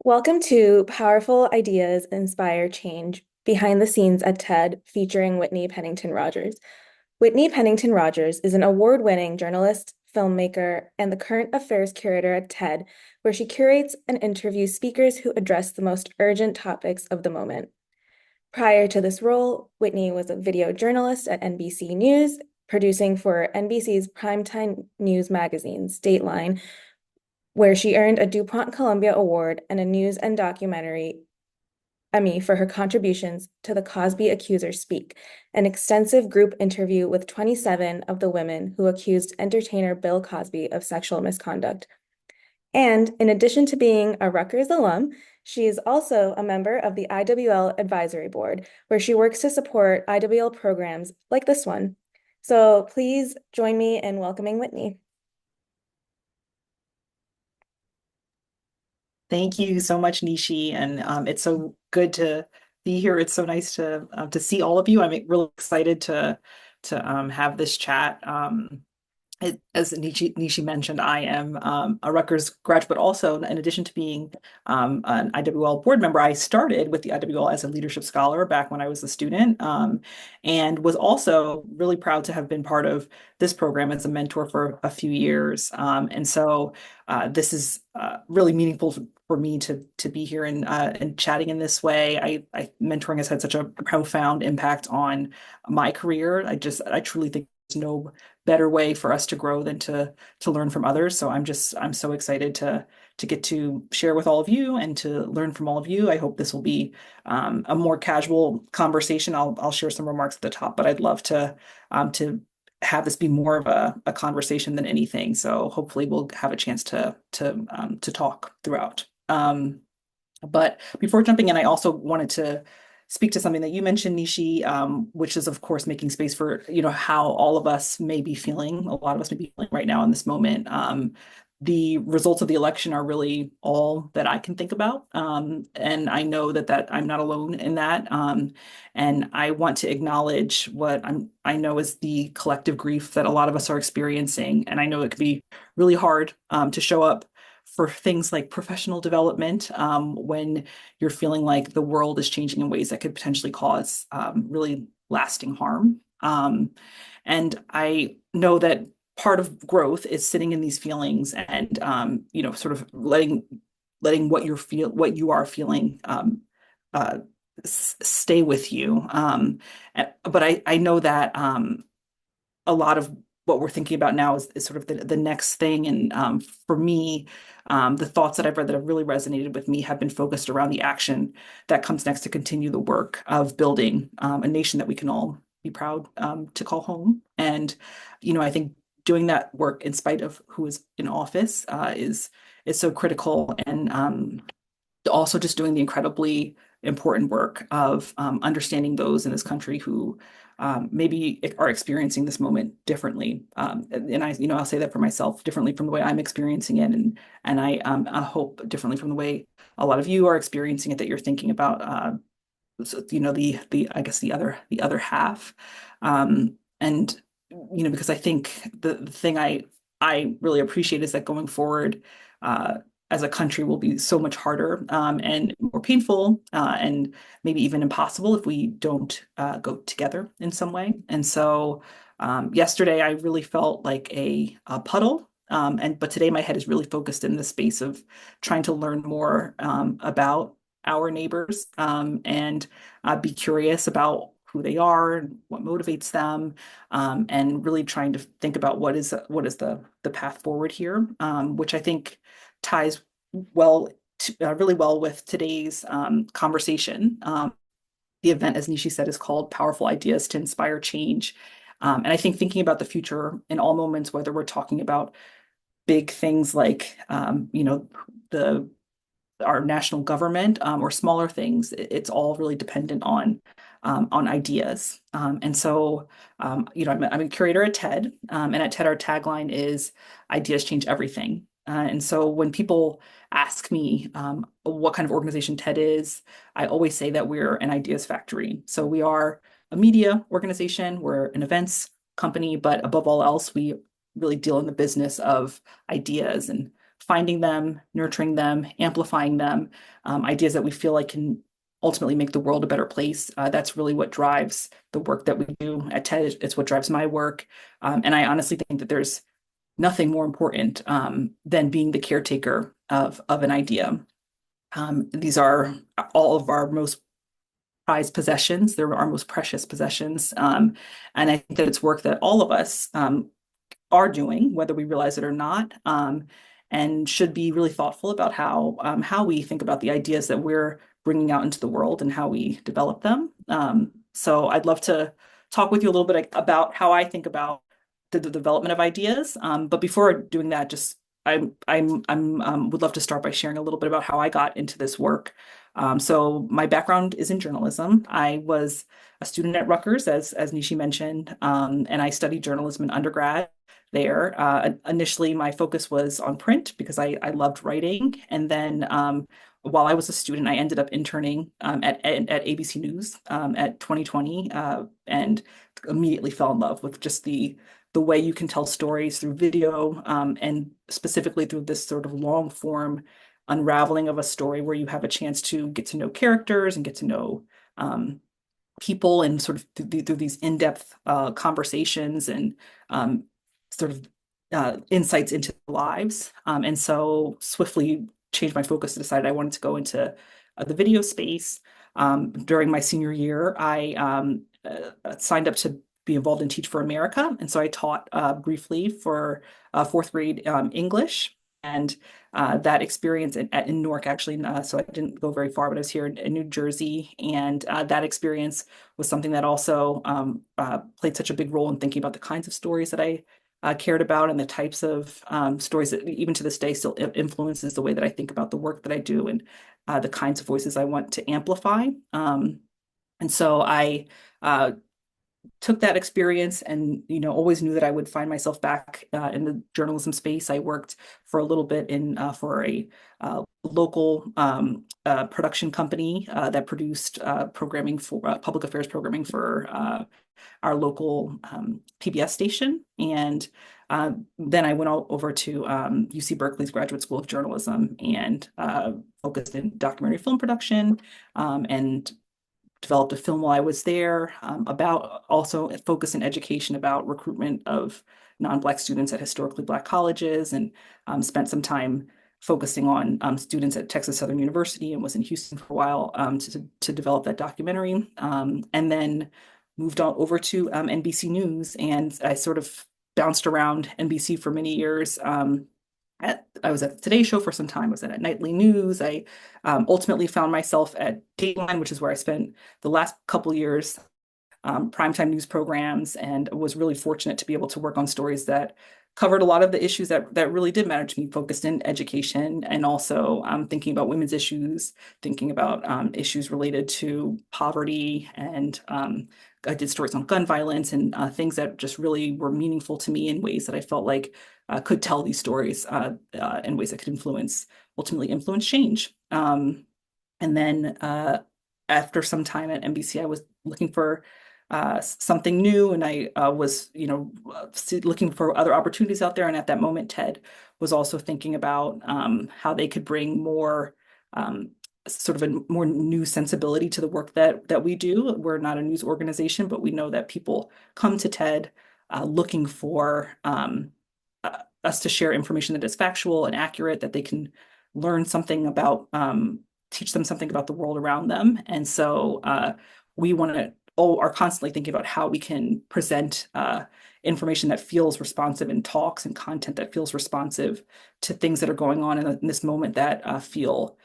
Welcome to Powerful Ideas Inspire Change Behind the Scenes at TED featuring Whitney Pennington Rodgers. Whitney Pennington Rodgers is an award-winning journalist, filmmaker, and the Current Affairs Curator at TED, where she curates and interviews speakers who address the most urgent topics of the moment. Prior to this role, Whitney was a video journalist at NBC News, producing for NBC's primetime news magazines, Dateline, where she earned a DuPont-Columbia Award and a News and Documentary Emmy for her contributions to the Cosby Accusers Speak, an extensive group interview with 27 of the women who accused entertainer Bill Cosby of sexual misconduct. And in addition to being a Rutgers alum, she is also a member of the IWL Advisory Board, where she works to support IWL programs like this one. So please join me in welcoming Whitney. Thank you so much, Nishi, and it's so good to be here. It's so nice to see all of you. I'm really excited to have this chat. As Nishi mentioned, I am a Rutgers graduate, but also in addition to being an IWL board member, I started with the IWL as a leadership scholar back when I was a student, and was also really proud to have been part of this program as a mentor for a few years. And so this is really meaningful for me to be here and chatting in this way. Mentoring has had such a profound impact on my career. I truly think there's no better way for us to grow than to learn from others. So I'm so excited to get to share with all of you and to learn from all of you. I hope this will be a more casual conversation. I'll share some remarks at the top, but I'd love to have this be more of a conversation than anything. So hopefully we'll have a chance to talk throughout. But before jumping in, I also wanted to speak to something that you mentioned, Nishi, which is, of course, making space for, how all of us may be feeling, a lot of us may be feeling right now in this moment. The results of the election are really all that I can think about. And I know that I'm not alone in that. And I want to acknowledge what I know is the collective grief that a lot of us are experiencing. And I know it could be really hard to show up for things like professional development when you're feeling like the world is changing in ways that could potentially cause really lasting harm. And I know that part of growth is sitting in these feelings and sort of letting what you are feeling uh, stay with you. But I know that a lot of what we're thinking about now is sort of the next thing. And for me, the thoughts that I've read that have really resonated with me have been focused around the action that comes next to continue the work of building a nation that we can all be proud to call home. And, I think doing that work in spite of who is in office is so critical. And also just doing the incredibly important work of understanding those in this country who maybe are experiencing this moment differently. And I'll say that for myself, differently from the way I'm experiencing it, and I hope differently from the way a lot of you are experiencing it. That you're thinking about, the I guess the other half, and because I think the thing I really appreciate is that going forward. As a country will be so much harder and more painful and maybe even impossible if we don't go together in some way. And so yesterday I really felt like a puddle. But today my head is really focused in the space of trying to learn more about our neighbors and be curious about who they are and what motivates them, and really trying to think about what is the path forward here, which I think ties really well with today's conversation. The event, as Nishi said, is called Powerful Ideas to Inspire Change. And I think thinking about the future in all moments, whether we're talking about big things like, the our national government, or smaller things, it's all really dependent on ideas. And so, I'm a curator at TED, and at TED our tagline is "Ideas change everything." And so when people ask me what kind of organization TED is, I always say that we're an ideas factory. So we are a media organization, we're an events company, but above all else, we really deal in the business of ideas and finding them, nurturing them, amplifying them, ideas that we feel like can ultimately make the world a better place. That's really what drives the work that we do at TED. It's what drives my work. And I honestly think that there's nothing more important than being the caretaker of an idea. These are all of our most prized possessions. They're our most precious possessions. And I think that it's work that all of us are doing, whether we realize it or not, and should be really thoughtful about how we think about the ideas that we're bringing out into the world and how we develop them. So I'd love to talk with you a little bit about how I think about the development of ideas. But before doing that, just I'm would love to start by sharing a little bit about how I got into this work. So my background is in journalism. I was a student at Rutgers, as Nishi mentioned, and I studied journalism in undergrad there. Initially, my focus was on print because I loved writing, and then while I was a student, I ended up interning at ABC News at 2020, and immediately fell in love with just the way you can tell stories through video, and specifically through this sort of long form unraveling of a story where you have a chance to get to know characters and get to know people and sort of through these in-depth conversations and sort of insights into their lives. And so swiftly changed my focus to decide I wanted to go into the video space. During my senior year, I signed up to be involved in Teach for America. And so I taught briefly for fourth grade English. And that experience in Newark, actually, so I didn't go very far, but I was here in New Jersey. And that experience was something that also played such a big role in thinking about the kinds of stories that I cared about and the types of stories that even to this day still influences the way that I think about the work that I do and the kinds of voices I want to amplify. And so I took that experience and always knew that I would find myself back in the journalism space. I worked for a little bit in for a local production company that produced programming for public affairs programming for our local PBS station. And then I went over to UC Berkeley's Graduate School of Journalism and focused in documentary film production and developed a film while I was there about also focus in education about recruitment of non-Black students at historically Black colleges, and spent some time focusing on students at Texas Southern University and was in Houston for a while to develop that documentary. And then moved on over to NBC News, and I sort of bounced around NBC for many years. I was at the Today Show for some time. I was at Nightly News. I ultimately found myself at Dateline, which is where I spent the last couple years, primetime news programs, and was really fortunate to be able to work on stories that covered a lot of the issues that really did matter to me, focused in education and also thinking about women's issues, thinking about issues related to poverty, and I did stories on gun violence and things that just really were meaningful to me in ways that I felt like could tell these stories in ways that could ultimately influence change. And then after some time at NBC, I was looking for something new, and I was, looking for other opportunities out there. And at that moment, TED was also thinking about how they could bring more sort of a more news sensibility to the work that we do. We're not a news organization, but we know that people come to TED looking for us to share information that is factual and accurate, that they can learn something about, teach them something about the world around them. And so we are constantly thinking about how we can present information that feels responsive and talks and content that feels responsive to things that are going on in this moment that feel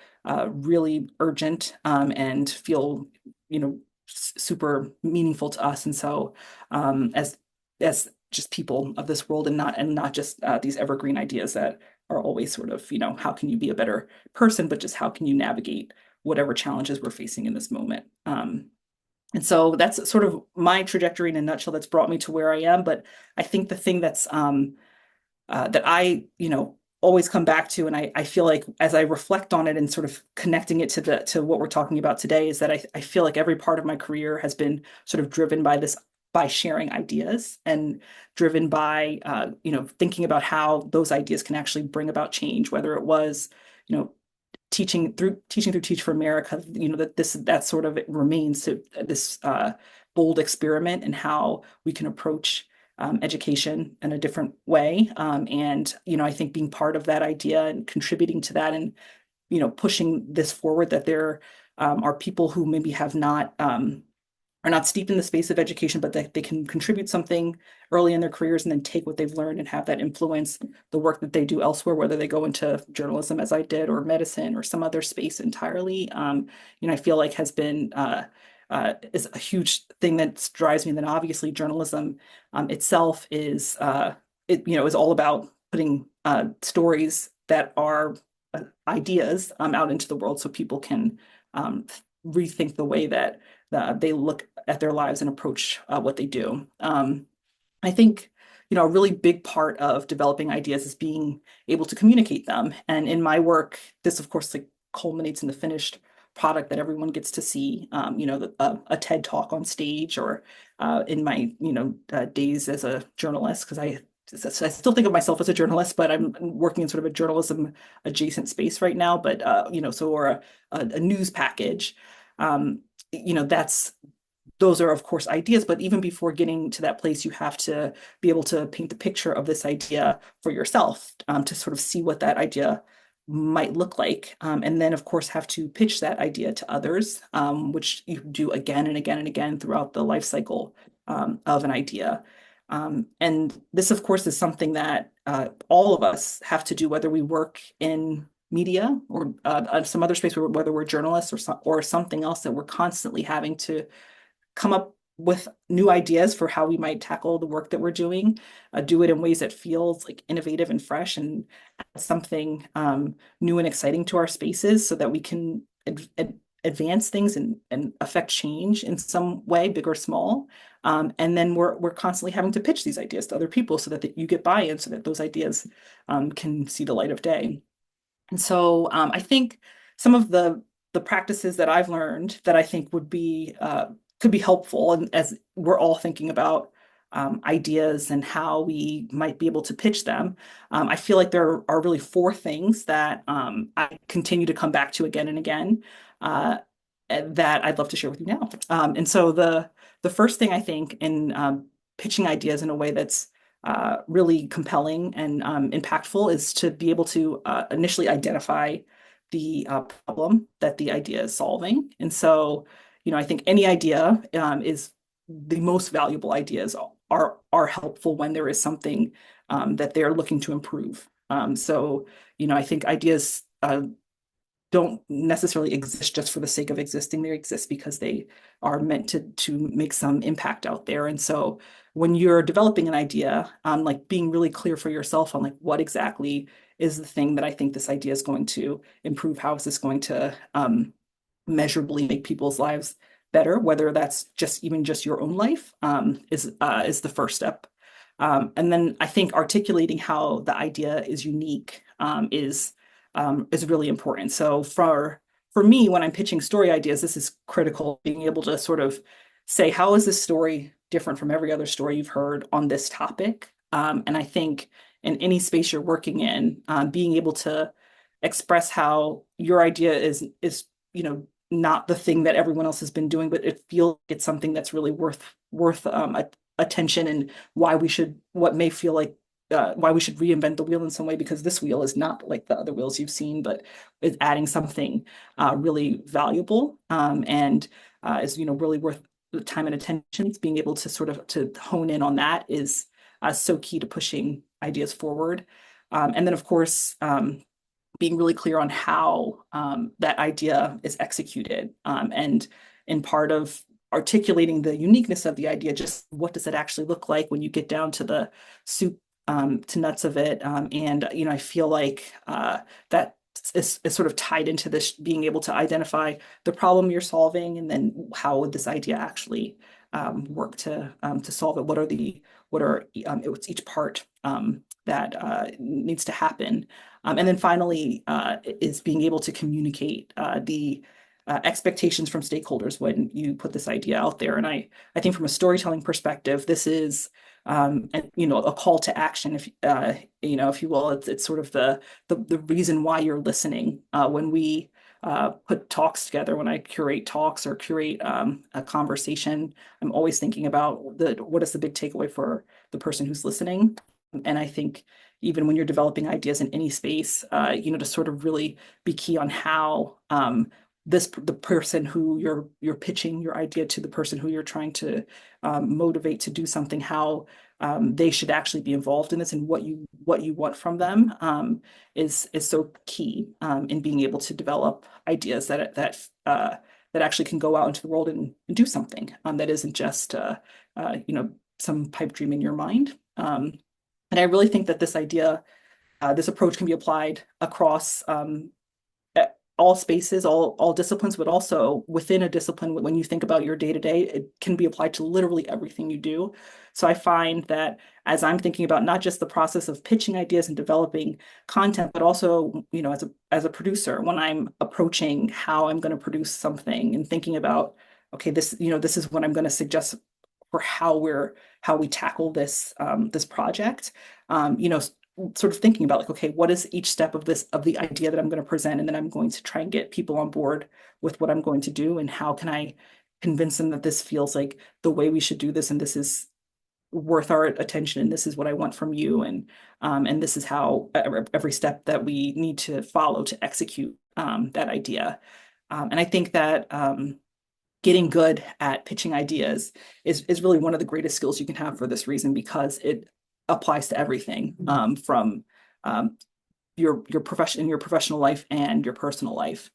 really urgent and feel, super meaningful to us. And so as just people of this world, and not just these evergreen ideas that are always sort of, how can you be a better person, but just how can you navigate whatever challenges we're facing in this moment. And so that's sort of my trajectory in a nutshell that's brought me to where I am. But I think the thing that's that I, always come back to, and I feel like as I reflect on it and sort of connecting it to what we're talking about today, is that I feel like every part of my career has been sort of driven by by sharing ideas and driven by thinking about how those ideas can actually bring about change, whether it was you know teaching through Teach for America, that sort of remains this bold experiment in how we can approach education in a different way. And I think being part of that idea and contributing to that, and pushing this forward, that there are people who maybe are not steeped in the space of education, but that they can contribute something early in their careers and then take what they've learned and have that influence the work that they do elsewhere, whether they go into journalism as I did, or medicine, or some other space entirely. I feel like has been is a huge thing that drives me. And then obviously journalism itself is all about putting stories that are ideas out into the world, so people can rethink the way that they look at their lives and approach what they do. I think, a really big part of developing ideas is being able to communicate them. And in my work, this, of course, like culminates in the finished product that everyone gets to see, a TED talk on stage, or in my, days as a journalist, because I still think of myself as a journalist, but I'm working in sort of a journalism adjacent space right now. But or a news package, those are of course ideas. But even before getting to that place, you have to be able to paint the picture of this idea for yourself, to sort of see what that idea might look like, and then of course have to pitch that idea to others, which you do again and again and again throughout the life cycle of an idea. And this, of course, is something that all of us have to do, whether we work in media or some other space, whether we're journalists or something else, that we're constantly having to come up with new ideas for how we might tackle the work that we're doing, do it in ways that feels like innovative and fresh, and add something new and exciting to our spaces, so that we can advance things and affect change in some way, big or small. And then we're constantly having to pitch these ideas to other people, so that you get buy-in, so that those ideas can see the light of day. And so I think some of the practices that I've learned that I think could be helpful, and as we're all thinking about ideas and how we might be able to pitch them, I feel like there are really four things that I continue to come back to again and again, that I'd love to share with you now. And so the first thing, I think, in pitching ideas in a way that's really compelling and impactful, is to be able to initially identify the problem that the idea is solving. And so, I think any idea is the most valuable ideas are helpful when there is something that they're looking to improve. So, I think ideas don't necessarily exist just for the sake of existing. They exist because they are meant to make some impact out there. And so when you're developing an idea, like being really clear for yourself on like what exactly is the thing that I think this idea is going to improve, how is this going to measurably make people's lives better, whether that's just your own life, is the first step. And then I think articulating how the idea is unique is really important. So for me, when I'm pitching story ideas, this is critical, being able to sort of say, how is this story different from every other story you've heard on this topic? And I think in any space you're working in, being able to express how your idea is not the thing that everyone else has been doing, but it feels like it's something that's really worth attention, and what may feel like why we should reinvent the wheel in some way, because this wheel is not like the other wheels you've seen, but is adding something really valuable, and is really worth the time and attention. It's being able to sort of to hone in on that is so key to pushing ideas forward. And then of course, being really clear on how that idea is executed, and in part of articulating the uniqueness of the idea, just what does it actually look like when you get down to the soup to nuts of it. And I feel like that is sort of tied into this, being able to identify the problem you're solving, and then how would this idea actually work to solve it? What's each part that needs to happen, and then finally is being able to communicate the expectations from stakeholders when you put this idea out there. And I think from a storytelling perspective, this is and a call to action, if if you will. It's sort of the reason why you're listening. When we put talks together, when I curate talks or curate a conversation, I'm always thinking about what is the big takeaway for the person who's listening. And I think even when you're developing ideas in any space, to sort of really be key on how the person who you're pitching your idea to, the person who you're trying to motivate to do something, how they should actually be involved in this, and what you want from them is so key in being able to develop ideas that actually can go out into the world and do something that isn't just some pipe dream in your mind. And I really think that this approach can be applied across all spaces, all disciplines, but also within a discipline. When you think about your day-to-day, it can be applied to literally everything you do. So I find that as I'm thinking about not just the process of pitching ideas and developing content, but also, as a producer, when I'm approaching how I'm going to produce something and thinking about, okay, this is what I'm going to suggest for how we tackle this project. Sort of thinking about, like, okay, what is each step of the idea that I'm going to present, and then I'm going to try and get people on board with what I'm going to do, and how can I convince them that this feels like the way we should do this, and this is worth our attention, and this is what I want from you, and this is how every step that we need to follow to execute that idea. And I think that getting good at pitching ideas is really one of the greatest skills you can have for this reason, because it applies to everything, from your professional life and your personal life.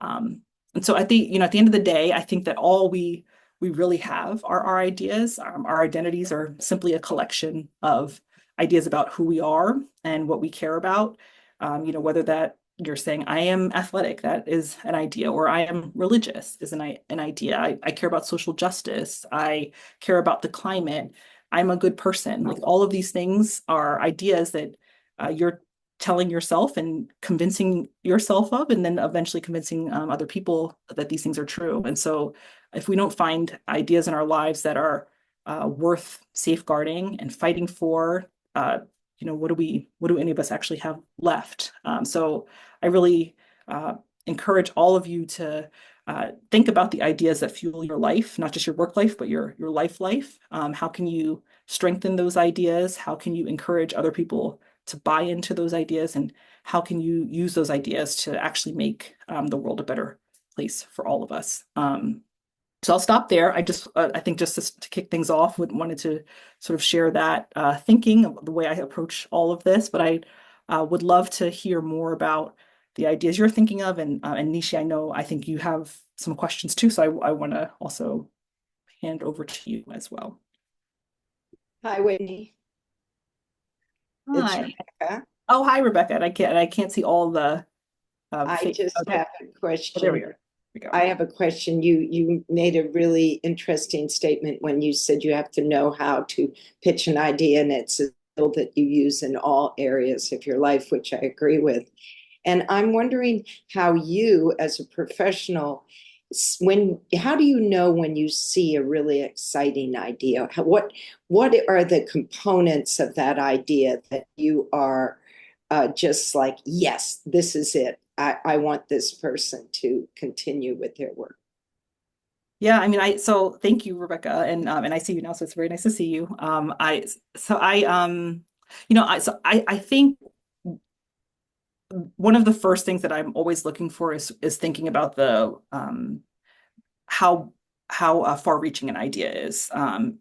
And so I think, at the end of the day, I think that all we really have are our ideas. Our identities are simply a collection of ideas about who we are and what we care about. Whether that you're saying, I am athletic, that is an idea, or I am religious is an idea. I care about social justice. I care about the climate. I'm a good person. Like, all of these things are ideas that you're telling yourself and convincing yourself of, and then eventually convincing other people that these things are true. And so if we don't find ideas in our lives that are worth safeguarding and fighting for, what do any of us actually have left? So I really encourage all of you to think about the ideas that fuel your life, not just your work life, but your life. How can you strengthen those ideas? How can you encourage other people to buy into those ideas? And how can you use those ideas to actually make the world a better place for all of us? So I'll stop there. I think just to kick things off, wanted to sort of share that thinking of the way I approach all of this, but I would love to hear more about the ideas you're thinking of. And Nishi, I think you have some questions too, so I want to also hand over to you as well. Hi, Whitney. It's Hi. Rebecca. Oh, hi, Rebecca. And I can't see all the. I just have a question. Oh, there we are. We go. I have a question. You made a really interesting statement when you said you have to know how to pitch an idea, and it's a skill that you use in all areas of your life, which I agree with. And I'm wondering how you, as a professional, how do you know when you see a really exciting idea? What are the components of that idea that you are just like, yes, this is it. I want this person to continue with their work. Yeah, I mean, so thank you, Rebecca, and I see you now, so it's very nice to see you. I think one of the first things that I'm always looking for is thinking about the how far-reaching an idea is.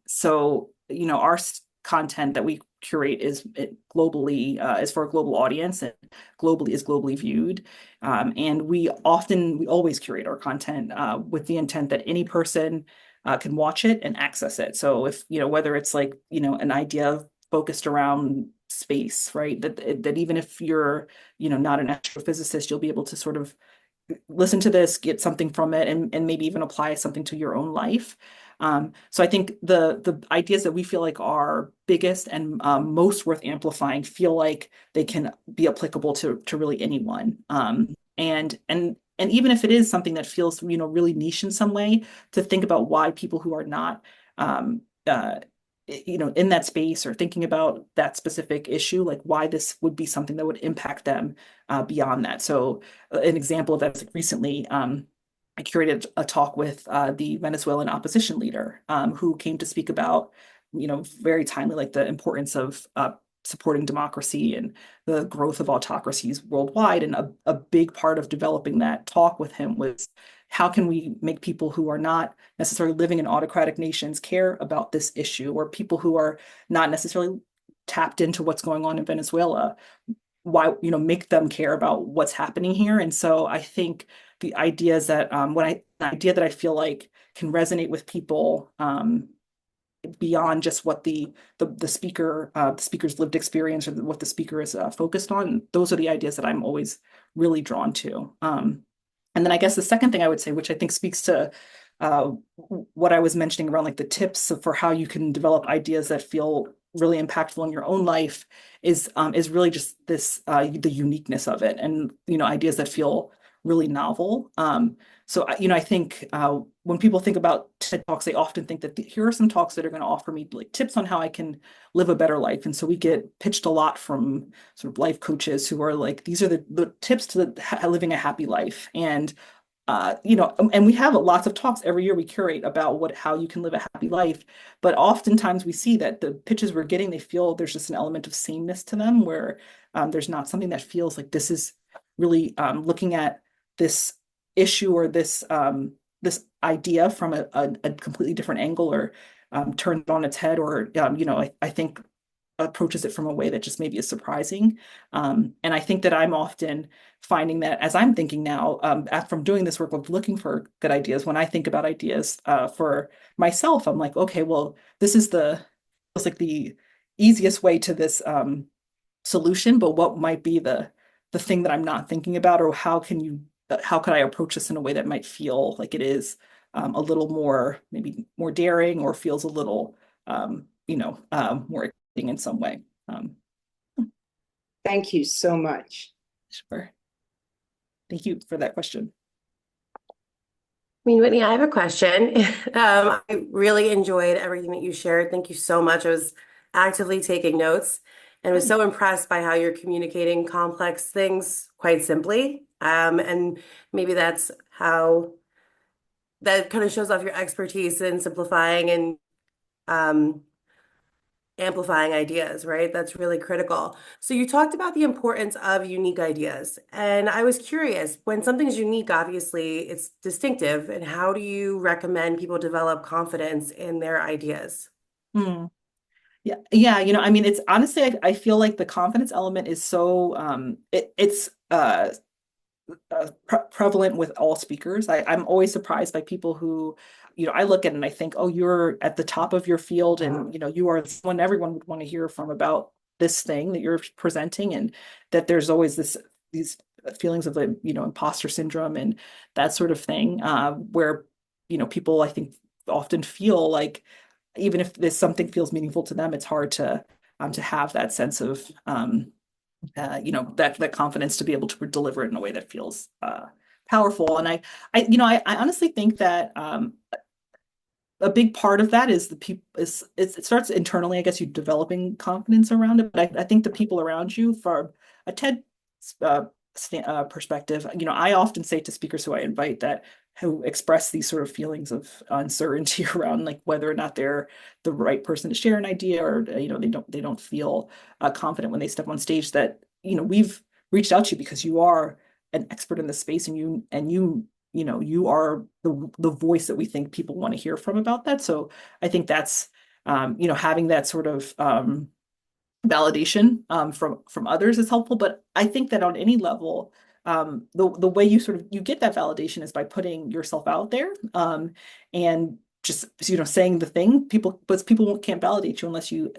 So our content that we curate is globally is for a global audience, and globally is globally viewed. And we always curate our content with the intent that any person can watch it and access it. So if whether it's like an idea focused around space, right? That even if you're not an astrophysicist, you'll be able to sort of listen to this, get something from it, and maybe even apply something to your own life. So I think the ideas that we feel like are biggest and most worth amplifying feel like they can be applicable to really anyone. And and even if it is something that feels, really niche in some way, to think about why people who are not, um, uh, in that space or thinking about that specific issue, like why this would be something that would impact them beyond that. So an example of that is like recently, I curated a talk with the Venezuelan opposition leader who came to speak about, very timely, like the importance of supporting democracy and the growth of autocracies worldwide. And a big part of developing that talk with him was how can we make people who are not necessarily living in autocratic nations care about this issue, or people who are not necessarily tapped into what's going on in Venezuela, why, make them care about what's happening here. And so I think the ideas that the idea that I feel like can resonate with people beyond just what the speaker's lived experience or what the speaker is focused on, those are the ideas that I'm always really drawn to. And then I guess the second thing I would say, which I think speaks to what I was mentioning around like the tips for how you can develop ideas that feel really impactful in your own life, is really just this the uniqueness of it, and ideas that feel really novel. So I think when people think about TED Talks, they often think that here are some talks that are going to offer me like tips on how I can live a better life. And so we get pitched a lot from sort of life coaches who are like, these are the tips to living a happy life. And and we have lots of talks every year we curate about how you can live a happy life. But oftentimes we see that the pitches we're getting, they feel there's just an element of sameness to them, where there's not something that feels like this is really looking at this issue or this idea from a completely different angle, or turned it on its head, or I think approaches it from a way that just maybe is surprising. And I think that I'm often finding that as I'm thinking now, from doing this work of looking for good ideas, when I think about ideas for myself, I'm like, okay, well, this is it's like the easiest way to this solution, but what might be the thing that I'm not thinking about, or how could I approach this in a way that might feel like it is a little more, maybe more daring, or feels a little more exciting in some way. Thank you so much. Sure. Thank you for that question. I mean, Whitney, I have a question. I really enjoyed everything that you shared. Thank you so much. I was actively taking notes and was so impressed by how you're communicating complex things quite simply. And maybe that's how that kind of shows off your expertise in simplifying and amplifying ideas, right? That's really critical. So you talked about the importance of unique ideas. And I was curious, when something's unique, obviously it's distinctive. And how do you recommend people develop confidence in their ideas? Hmm. Yeah, yeah. I mean, it's honestly, I feel like the confidence element is so it's prevalent with all speakers. I'm always surprised by people who, I look at it and I think, oh, you're at the top of your field, and you are someone everyone would want to hear from about this thing that you're presenting, and that there's always these feelings of imposter syndrome and that sort of thing, where people, I think, often feel like even if this something feels meaningful to them, it's hard to have that sense of that confidence to be able to deliver it in a way that feels powerful. And I honestly think that a big part of that is the people it starts internally. I guess you developing confidence around it, but I think the people around you, from a TED perspective, I often say to speakers who I invite that who express these sort of feelings of uncertainty around like whether or not they're the right person to share an idea, or they don't feel confident when they step on stage, that we've reached out to you because you are an expert in the space, and you are the voice that we think people want to hear from about that. So I think that's having that sort of validation from others is helpful. But I think that on any level, the way you get that validation is by putting yourself out there, and just saying the thing. People can't validate you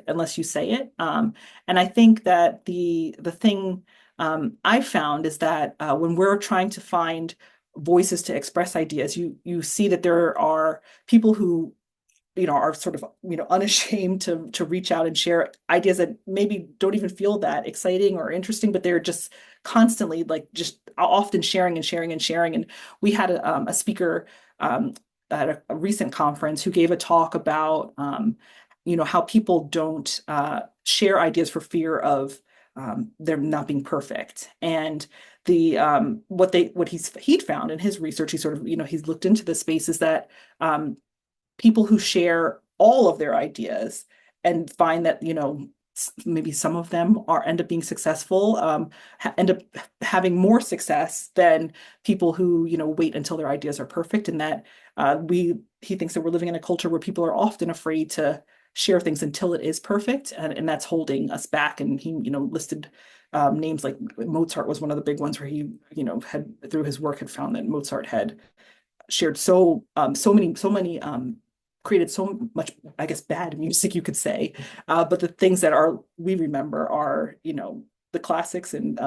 unless you say it. And I think that the thing I found is that when we're trying to find voices to express ideas, you see that there are people who are sort of, unashamed to reach out and share ideas that maybe don't even feel that exciting or interesting, but they're just constantly like just often sharing and sharing and sharing. And we had a speaker at a recent conference who gave a talk about how people don't share ideas for fear of them not being perfect. And the he'd found in his research, he sort of, he's looked into the space, is that people who share all of their ideas and find that, maybe some of them end up being successful, end up having more success than people who, wait until their ideas are perfect. And that he thinks that we're living in a culture where people are often afraid to share things until it is perfect, and that's holding us back. And he, listed names like Mozart was one of the big ones where he, had through his work had found that Mozart had shared so many created so much, I guess, bad music, you could say, but the things that we remember are, the classics, and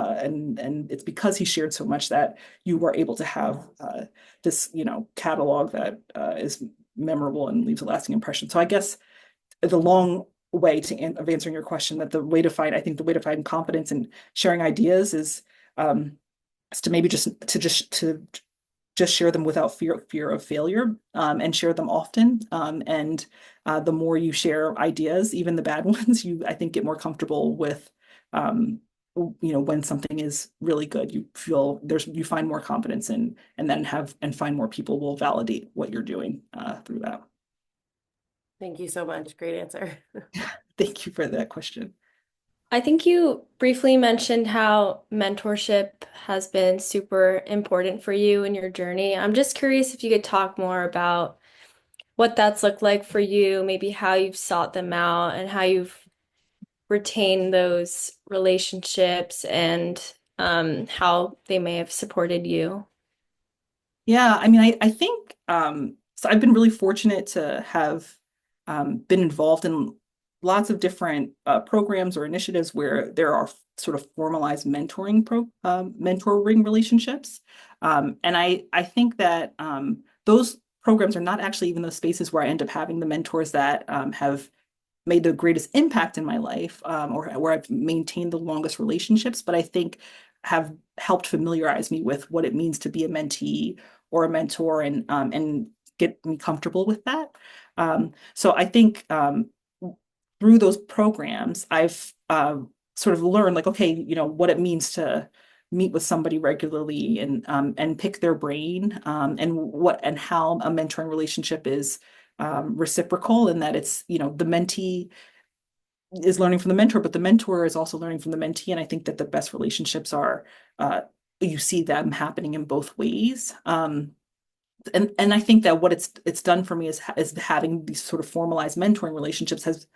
it's because he shared so much that you were able to have this, catalog that is memorable and leaves a lasting impression. So I guess the long way of answering your question, that I think the way to find confidence in sharing ideas is to maybe just share them without fear of failure, and share them often. And the more you share ideas, even the bad ones, I think get more comfortable with, when something is really good, you find more confidence in, and then find more people will validate what you're doing through that. Thank you so much. Great answer. Thank you for that question. I think you briefly mentioned how mentorship has been super important for you in your journey. I'm just curious if you could talk more about what that's looked like for you, maybe how you've sought them out and how you've retained those relationships, and how they may have supported you. Yeah, I mean, I think so I've been really fortunate to have been involved in lots of different programs or initiatives where there are sort of formalized mentoring relationships. And I think that those programs are not actually even those spaces where I end up having the mentors that have made the greatest impact in my life, or where I've maintained the longest relationships, but I think have helped familiarize me with what it means to be a mentee or a mentor, and get me comfortable with that. So I think through those programs, I've sort of learned, like, okay, what it means to meet with somebody regularly, and pick their brain, and how a mentoring relationship is reciprocal, and that it's, the mentee is learning from the mentor, but the mentor is also learning from the mentee. And I think that the best relationships are, you see them happening in both ways. And I think that what it's done for me is having these sort of formalized mentoring relationships has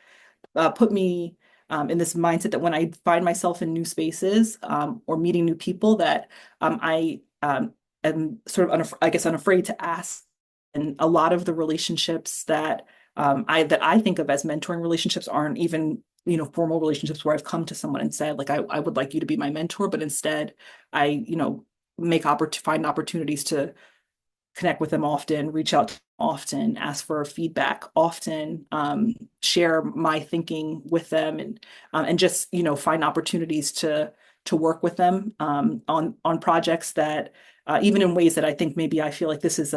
put me in this mindset that when I find myself in new spaces, or meeting new people, that I am sort of I guess unafraid to ask. And a lot of the relationships that I think of as mentoring relationships aren't even, formal relationships where I've come to someone and said, like, I would like you to be my mentor, but instead I, find opportunities to connect with them often, reach out often, ask for feedback often, share my thinking with them, and just, find opportunities to work with them on projects that, even in ways that I think maybe I feel like this is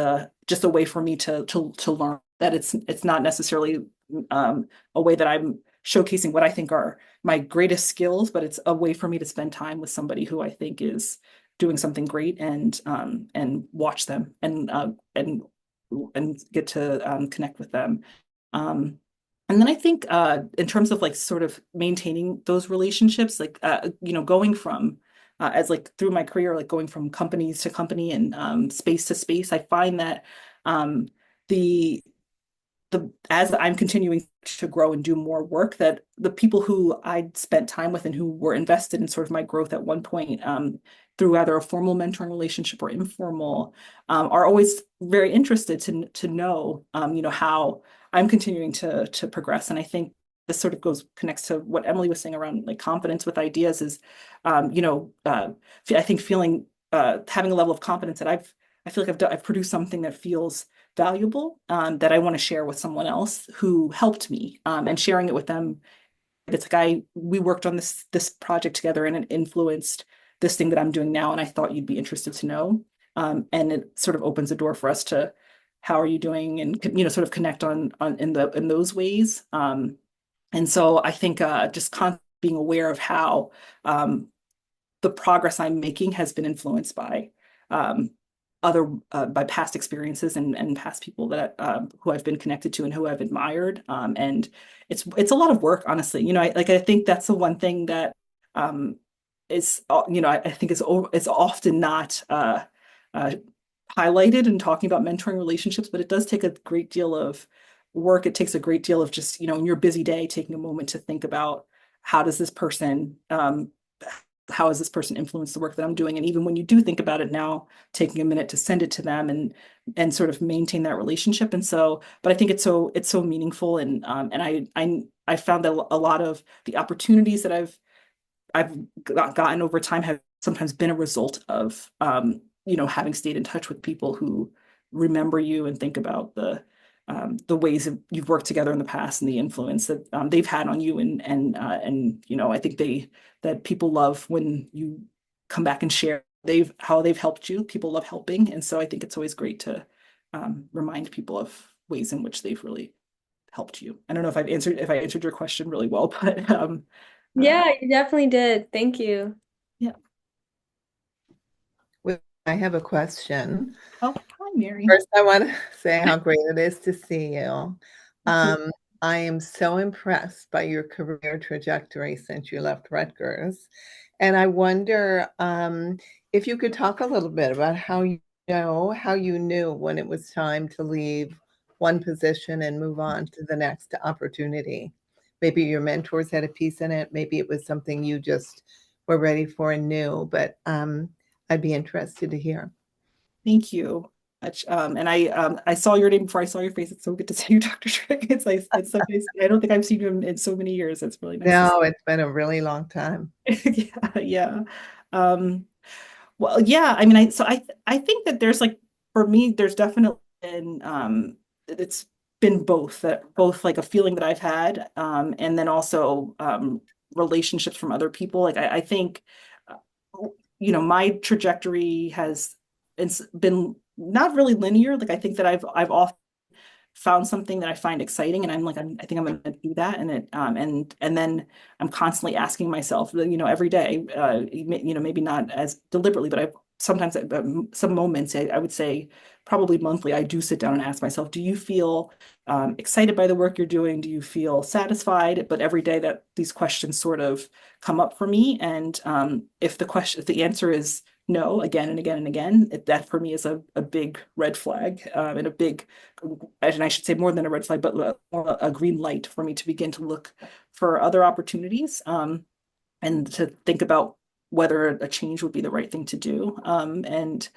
just a way for me to learn, that it's not necessarily a way that I'm showcasing what I think are my greatest skills, but it's a way for me to spend time with somebody who I think is doing something great, and watch them, and get to connect with them. And then I think in terms of like sort of maintaining those relationships, like going from as like through my career, like going from companies to company, and space to space, I find that the as I'm continuing to grow and do more work, that the people who I spent time with and who were invested in sort of my growth at one point, through either a formal mentoring relationship or informal, are always very interested to know, how I'm continuing to progress. And I think this sort of connects to what Emily was saying around like confidence with ideas is, I think feeling having a level of confidence that I feel like I've produced something that feels valuable, that I want to share with someone else who helped me, and sharing it with them. It's like we worked on this project together, and it influenced this thing that I'm doing now, and I thought you'd be interested to know. And it sort of opens a door for us to, how are you doing, and sort of connect on in those ways. And so I think just being aware of how the progress I'm making has been influenced by um, by past experiences and past people that who I've been connected to and who I've admired. And it's a lot of work, honestly. I think that's the one thing that is I think is often not uh, highlighted in talking about mentoring relationships, but it does take a great deal of work. It takes a great deal of just, in your busy day, taking a moment to think about how does this person how has this person influenced the work that I'm doing? And even when you do think about it now, taking a minute to send it to them and sort of maintain that relationship. And so, but I think it's so meaningful. And I found that a lot of the opportunities that I've gotten over time have sometimes been a result of having stayed in touch with people who remember you and think about the ways that you've worked together in the past and the influence that they've had on you. And I think that people love when you come back and share how they've helped you. People love helping. And so I think it's always great to remind people of ways in which they've really helped you. I don't know if I answered your question really well, but Yeah, you definitely did. Thank you. yeah. Well, I have a question. Oh, hi, Mary. First, I want to say how great it is to see you. I am so impressed by your career trajectory since you left Rutgers. And I wonder if you could talk a little bit about how you knew when it was time to leave one position and move on to the next opportunity. Maybe your mentors had a piece in it. Maybe it was something you just were ready for and knew, but I'd be interested to hear. Thank you much. And I saw your name before I saw your face. It's so good to see you, Dr. Trick. It's nice. It's so nice. I don't think I've seen you in so many years. It's really nice. No, it's been a really long time. Yeah, yeah. Well, yeah, I mean, I think that there's for me, there's definitely been it's been both like a feeling that I've had, and then also relationships from other people. I think my trajectory has been not really linear. I think that I've often found something that I find exciting, and I think I'm going to do that, and then I'm constantly asking myself, every day, maybe not as deliberately, but I sometimes at some moments, I would say probably monthly, I do sit down and ask myself, do you feel excited by the work you're doing? Do you feel satisfied? But every day that these questions sort of come up for me, and if the answer is no, again and again and again, that for me is a big red flag, and I should say more than a red flag, but a green light for me to begin to look for other opportunities, and to think about whether a change would be the right thing to do. And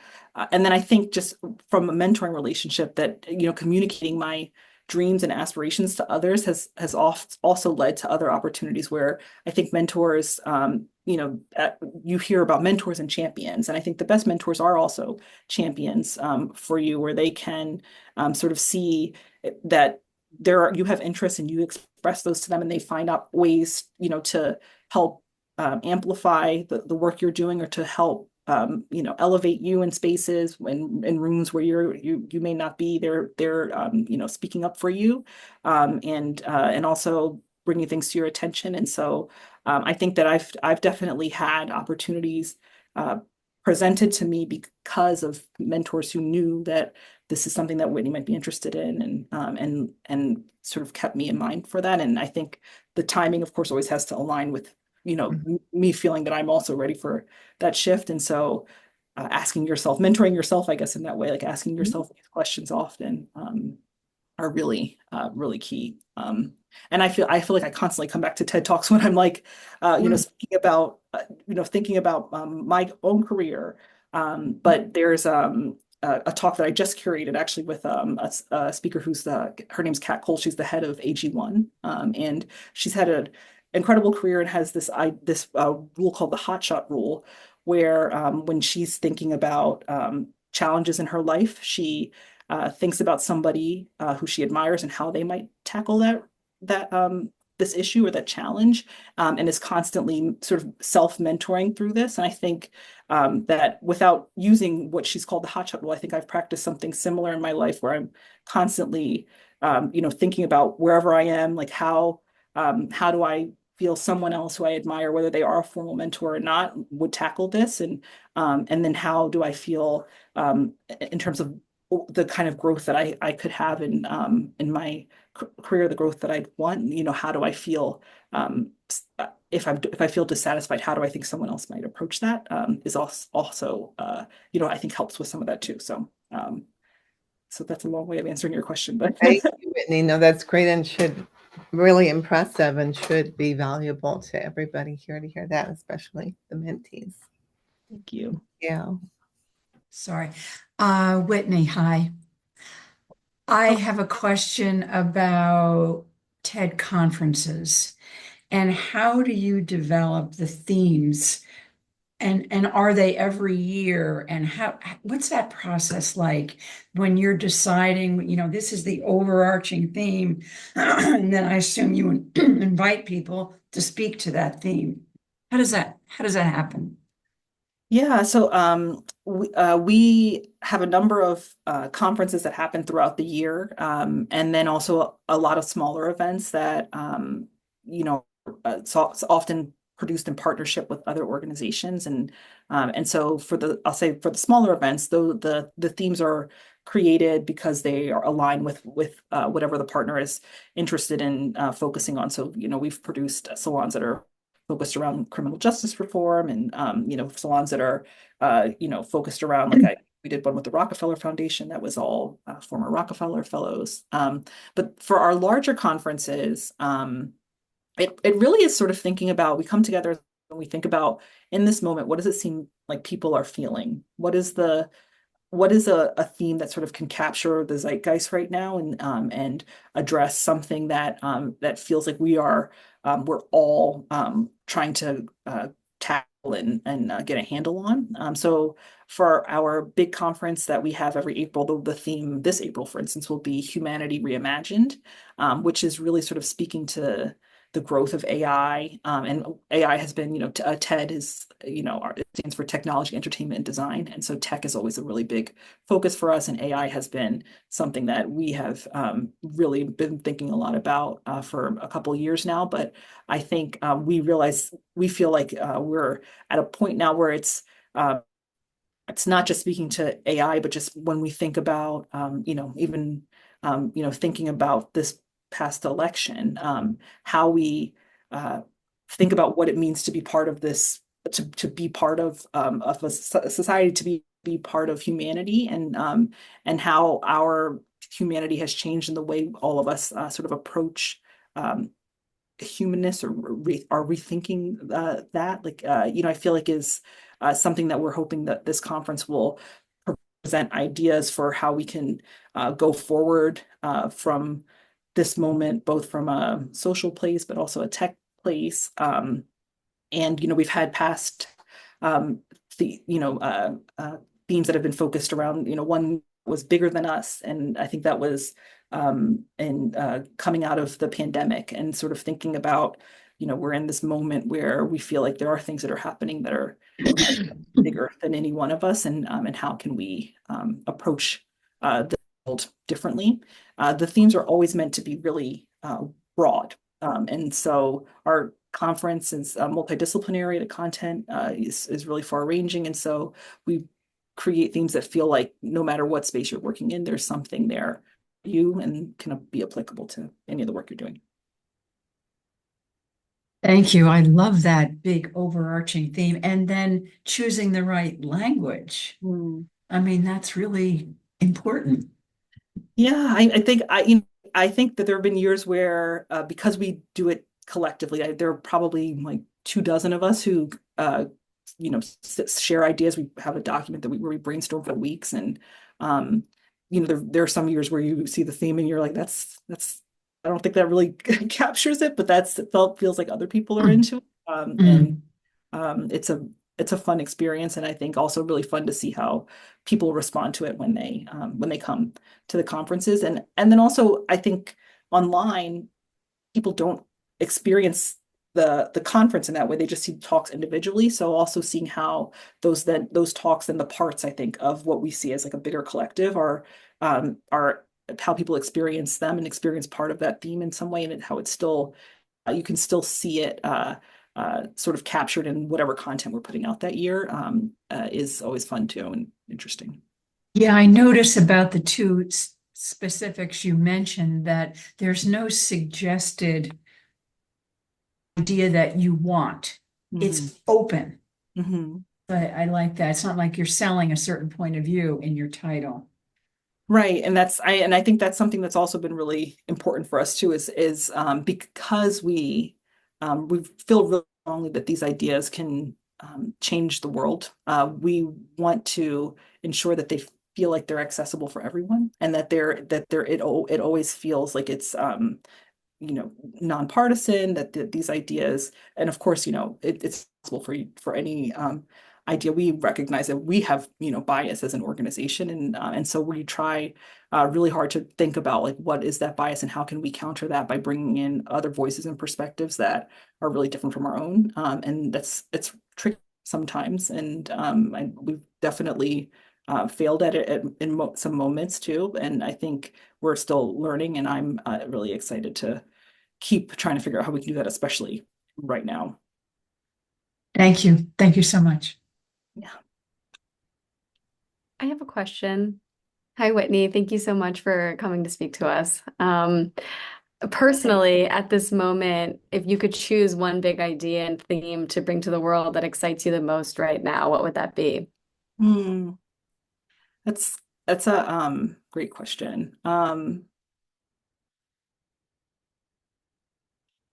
then I think just from a mentoring relationship that, communicating my dreams and aspirations to others has also led to other opportunities where I think mentors, you hear about mentors and champions, and I think the best mentors are also champions for you, where they can sort of see that you have interests and you express those to them, and they find out ways, to help amplify the work you're doing, or to help elevate you in spaces in rooms where you may not be. They're speaking up for you, and also bringing things to your attention. And so I think that I've definitely had opportunities presented to me because of mentors who knew that this is something that Whitney might be interested in, and sort of kept me in mind for that. And I think the timing, of course, always has to align with me feeling that I'm also ready for that shift. And so mentoring yourself, I guess, in that way, asking yourself these questions often are really, really key. And I feel like I constantly come back to TED Talks when I'm speaking about, thinking about my own career. But there's a talk that I just curated actually with a speaker her name's Kat Cole. She's the head of AG1, and she's had an incredible career and has this rule called the hotshot rule, where when she's thinking about challenges in her life, she thinks about somebody who she admires and how they might tackle this issue or that challenge, and is constantly sort of self-mentoring through this. And I think that without using what she's called the hotshot rule, I think I've practiced something similar in my life where I'm constantly, thinking about wherever I am, like how do I feel someone else who I admire, whether they are a formal mentor or not, would tackle this, and then how do I feel in terms of the kind of growth that I could have in my career, the growth that I'd want. How do I feel if I feel dissatisfied? How do I think someone else might approach that? Is also I think helps with some of that too. So that's a long way of answering your question, but Thank you, Whitney. No, that's great and should really impressive and should be valuable to everybody here to hear that, especially the mentees. thank you. Yeah. Sorry. Whitney, hi. I have a question about TED conferences and how do you develop the themes, and are they every year, and what's that process like when you're deciding, this is the overarching theme, and then I assume you invite people to speak to that theme. How does that happen? Yeah, so we have a number of conferences that happen throughout the year, and then also a lot of smaller events that it's often produced in partnership with other organizations, and so I'll say for the smaller events, though the themes are created because they are aligned with whatever the partner is interested in focusing on. So we've produced salons that are focused around criminal justice reform, and salons that are focused around, like we did one with the Rockefeller Foundation that was all former Rockefeller fellows. But for our larger conferences, it really is sort of thinking about, we come together and we think about, in this moment, what does it seem like people are feeling? What is a theme that sort of can capture the zeitgeist right now, and address something that feels like we're all trying to tackle and get a handle on. So for our big conference that we have every April, the theme this April, for instance, will be Humanity Reimagined, which is really sort of speaking to the growth of AI, and AI has been, TED is, it stands for Technology, Entertainment, and Design, and so tech is always a really big focus for us, and AI has been something that we have really been thinking a lot about for a couple of years now. But I think we feel like we're at a point now where it's not just speaking to AI, but just when we think about, even thinking about this past election, how we think about what it means to be part of this, to be part of a society, to be part of humanity, and how our humanity has changed in the way all of us sort of approach humanness, or are rethinking that. I feel like is something that we're hoping that this conference will present ideas for how we can go forward from this moment, both from a social place, but also a tech place. And, we've had past themes that have been focused around, one was bigger than us. And I think that was coming out of the pandemic, and sort of thinking about, we're in this moment where we feel like there are things that are happening that are bigger than any one of us, and how can we approach the world differently. The themes are always meant to be really broad, and so our conference is multidisciplinary. The content is really far-ranging, and so we create themes that feel like no matter what space you're working in, there's something there for you and can be applicable to any of the work you're doing. Thank you. I love that big overarching theme, and then choosing the right language. I mean, that's really important. Yeah, I think that there have been years where because we do it collectively, there are probably like 24 of us who share ideas. We have a document where we brainstorm for weeks, and there are some years where you see the theme and you're like, that's I don't think that really captures it, but feels like other people are into it. And it's it's a fun experience, and I think also really fun to see how people respond to it when they come to the conferences. And then also I think online people don't experience the conference in that way. They just see talks individually. So also seeing how those talks and the parts, I think, of what we see as like a bigger collective are how people experience them and experience part of that theme in some way, and how it's still you can still see it sort of captured in whatever content we're putting out that year is always fun too and interesting. Yeah, I notice about the two specifics you mentioned that there's no suggested idea that you want. It's open. Mm-hmm. But I like that. It's not like you're selling a certain point of view in your title. Right. And I think that's something that's also been really important for us too, is because we feel really strongly that these ideas can change the world. We want to ensure that they feel like they're accessible for everyone, and that it always feels like it's nonpartisan, that these ideas, and of course, it's possible for any idea. We recognize that we have, bias as an organization, and so we try really hard to think about like what is that bias and how can we counter that by bringing in other voices and perspectives that are really different from our own. And it's tricky sometimes, and we've definitely failed at it in some moments too. And I think we're still learning, and I'm really excited to keep trying to figure out how we can do that, especially right now. Thank you. Thank you so much. Yeah. I have a question. Hi, Whitney. Thank you so much for coming to speak to us. Personally, at this moment, if you could choose one big idea and theme to bring to the world that excites you the most right now, what would that be? That's a great question.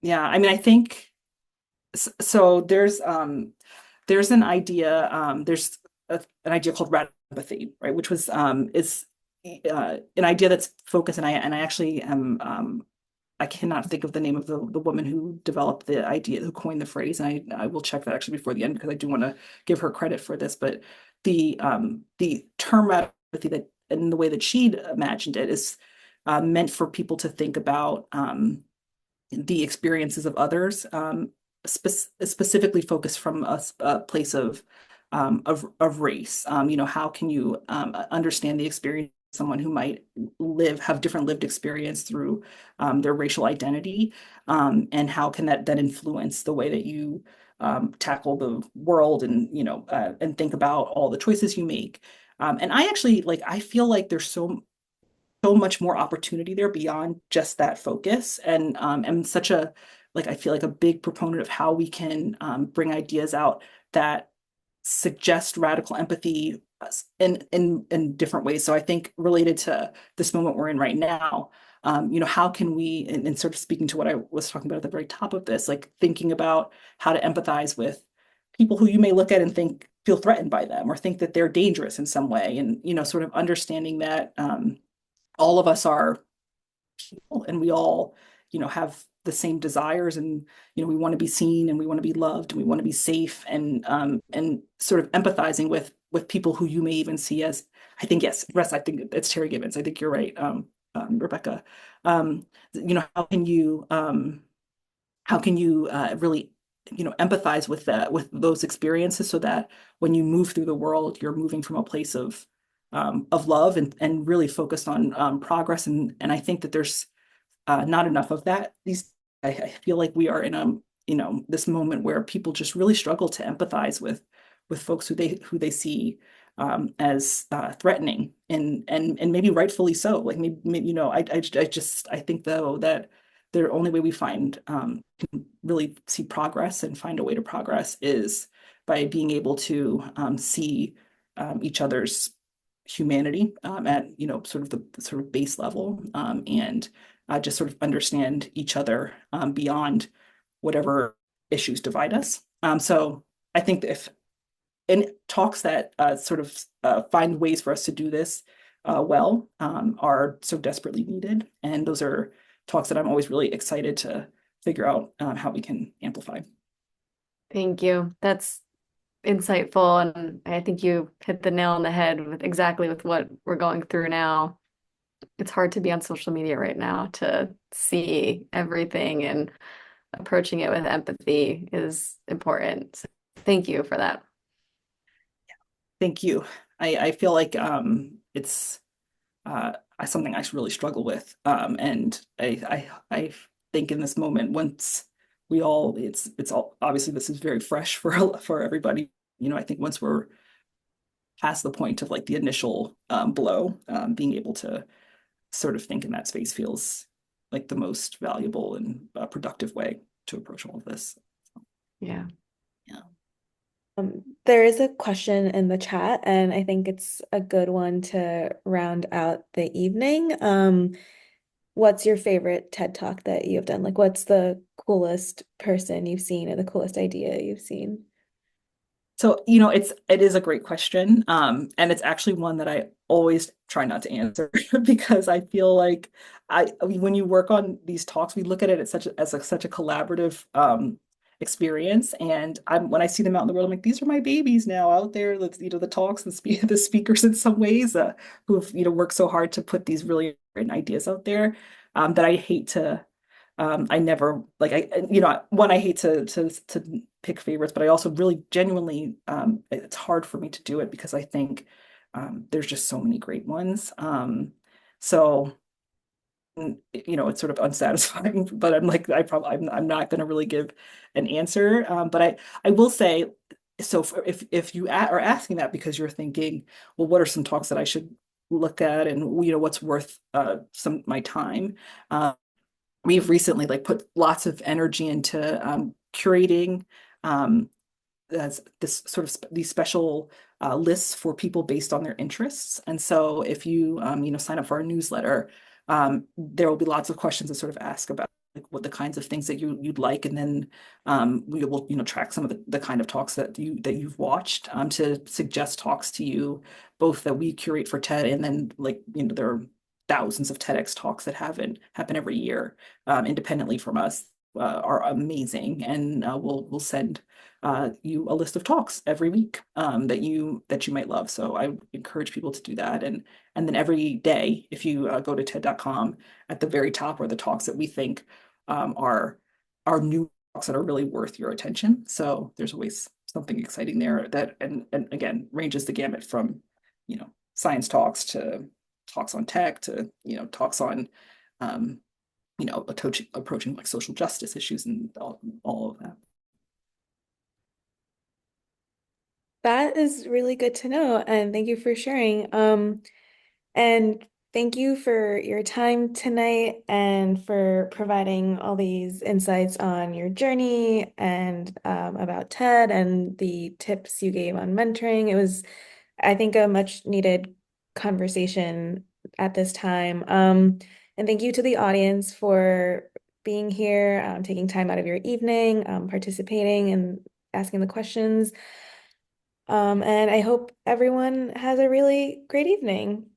Yeah, I mean, I think so. There's an idea. There's an idea called radical empathy, right? Which was is an idea that's focused, and I actually am I cannot think of the name of the woman who developed the idea, who coined the phrase, and I will check that actually before the end because I do want to give her credit for this. But the term radical empathy, that in the way that she'd imagined it, is meant for people to think about the experiences of others, specifically focused from a place of race. How can you understand the experience of someone who might have different lived experience through their racial identity, and how can that then influence the way that you tackle the world, and and think about all the choices you make. And I actually I feel like there's so much more opportunity there beyond just that focus. And I'm such a I feel like a big proponent of how we can bring ideas out that suggest radical empathy in different ways. So I think related to this moment we're in right now, how can we, and sort of speaking to what I was talking about at the very top of this, thinking about how to empathize with people who you may look at and feel threatened by them, or think that they're dangerous in some way, and sort of understanding that all of us are people, and we all have the same desires, and we want to be seen, and we want to be loved, and we want to be safe, and sort of empathizing with people who you may even see as, I think, yes, Russ, I think it's Terry Gibbons. I think you're right, Rebecca. How can you really empathize with those experiences, so that when you move through the world, you're moving from a place of love, and really focused on progress. And I think that there's not enough of that. I feel like we are in this moment where people just really struggle to empathize with folks who they see as threatening, and maybe rightfully so. Maybe I think though that the only way we can really see progress and find a way to progress is by being able to see each other's humanity at sort of the sort of base level, and just sort of understand each other beyond whatever issues divide us. So I think that if in talks that sort of find ways for us to do this well are so desperately needed, and those are talks that I'm always really excited to figure out how we can amplify. Thank you. That's insightful, and I think you hit the nail on the head with exactly with what we're going through now. It's hard to be on social media right now to see everything, and approaching it with empathy is important. So thank you for that. Thank you. I feel like it's something I really struggle with. And I think in this moment, once we all, it's all, obviously this is very fresh for everybody. I think once we're past the point of like the initial blow, being able to sort of think in that space feels like the most valuable and productive way to approach all of this. Yeah. Yeah. There is a question in the chat, and I think it's a good one to round out the evening. What's your favorite TED Talk that you have done? Like, what's the coolest person you've seen or the coolest idea you've seen? So, it is a great question. And it's actually one that I always try not to answer because I feel like when you work on these talks, we look at it as such a collaborative experience. And when I see them out in the world, I'm like, these are my babies now out there. The talks and the speakers in some ways who've worked so hard to put these really great ideas out there that I hate to. I never like I hate to pick favorites, but I also really genuinely it's hard for me to do it because I think there's just so many great ones. So it's sort of unsatisfying, but I'm like I'm not going to really give an answer. But I will say, so if you are asking that because you're thinking, well, what are some talks that I should look at, and what's worth some my time. We've recently put lots of energy into curating this sort of these special lists for people based on their interests. And so if you sign up for our newsletter, there will be lots of questions that sort of ask about what the kinds of things that you'd like, and then we will track some of the kind of talks that you've watched to suggest talks to you, both that we curate for TED, and then there are thousands of TEDx talks that happen every year independently from us, are amazing, and we'll send you a list of talks every week that you might love. So I encourage people to do that, and then every day, if you go to TED.com, at the very top are the talks that we think are new talks that are really worth your attention. So there's always something exciting there that and again ranges the gamut from science talks to talks on tech to talks on approaching like social justice issues and all of that. That is really good to know, and thank you for sharing. And thank you for your time tonight and for providing all these insights on your journey and about TED and the tips you gave on mentoring. It was, I think, a much needed conversation at this time. And thank you to the audience for being here, taking time out of your evening, participating and asking the questions. And I hope everyone has a really great evening.